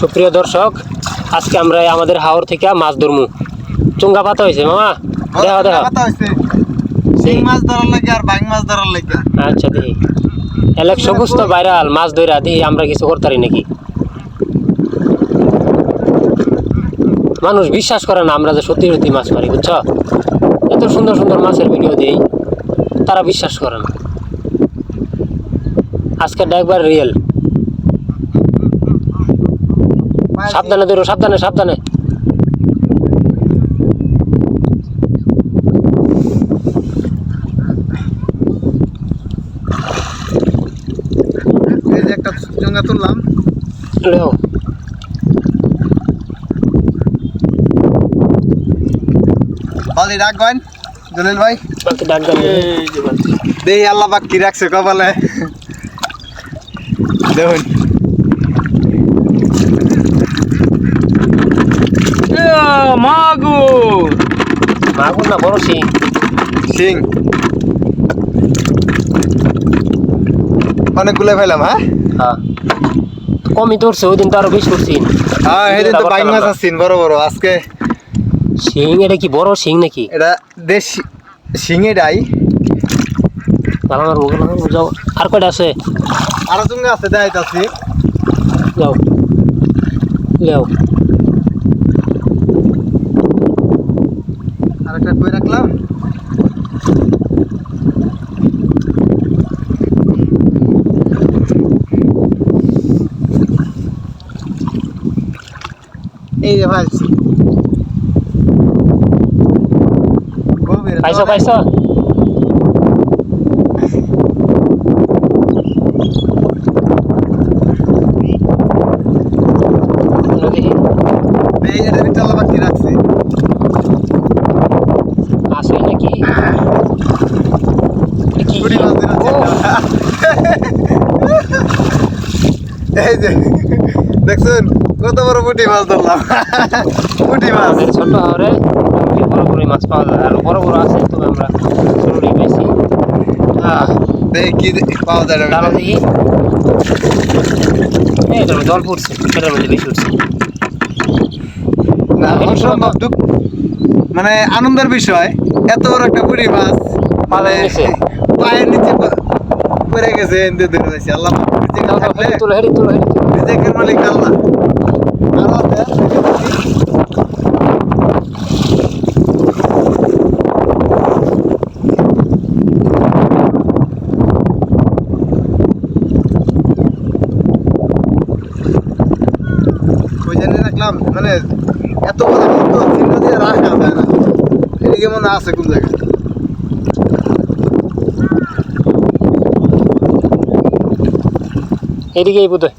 সুপ্রিয় দর্শক, আজকে আমরা আমাদের হাওর থেকে মাছ ধরমু। চুঙ্গা পাতা হয়েছে মামা, দেখো দেখো শিং মাছ ধরার লাগে আর বাইং মাছ ধরার লাগে। আচ্ছা দেখি এলাক সবুজ তো ভাইরাল মাছ ধরা দেখি আমরা কিছু করতে পারি নাকি। মানুষ বিশ্বাস করে না আমরা যে সত্যি সত্যি মাছ মারি, বুঝছো? এত সুন্দর সুন্দর মাছের ভিডিও দিই, তারা বিশ্বাস করে না। আজকে একবার রিয়েল। সাবধানে ধরো, সাবধানে সাবধানে। এই যে একটা চুঙ্গা তুললাম। লেও বালি রাখবেন জলিল ভাই, বাকি ডাক দেন। দেই আল্লাহ পাক কি রাখছে কপালে দেখুন। মাগুর মাগুর না বড় শিং। শিং অনেকগুলো ফেলাম। হ্যাঁ হ্যাঁ কমই ধরছে, ওই দিন তো আরো বেশি করছি। হ্যাঁ সেদিন তো বাইং মাছ আসছেন বড় বড়। আজকে শিং, এটা কি বড় শিং নাকি? এটা দেশি শিং। এটাই যাও, আর কয়টা আছে? আরো চুঙ্গা আছে দেখাইতাছি। যাও যাও। আর একটা কই রাখলাম। এই যে ভাই পাইছো পাইছো? বাকি রাখছি আসে নাকি? এই যে দেখছেন কত বড় পুঁটি মাছ ধরলাম। পুঁটি মাছ ছোট হাওরে বড় বড় মাছ পাওয়া যায়, আর বড় বড় আছে, তবে আমরা ছোটই পেয়েছি। দেখি কি পাওয়া যায়। দাঁড়া দেখি, এই তো জল পড়ছে, এটার মধ্যে বেশি উঠছে। না অসম্ভব দুঃখ, মানে আনন্দের বিষয়। এত বড় একটা পুঁটি মাছ মানে পায়ের নিচে পড়ে গেছে। এনতে ধরে যাচ্ছে আল্লাহ থাকলে তুলো হেরি তুলো হেরি রিজেকের মালিক আল্লাহ। ওই জন্য রাখলাম, মানে এত বড় কিন্তু চিহ্ন দিয়ে রাখা যায় না। এদিকে মনে আছে কোন জায়গায়। এদিকেই বোধ হয়।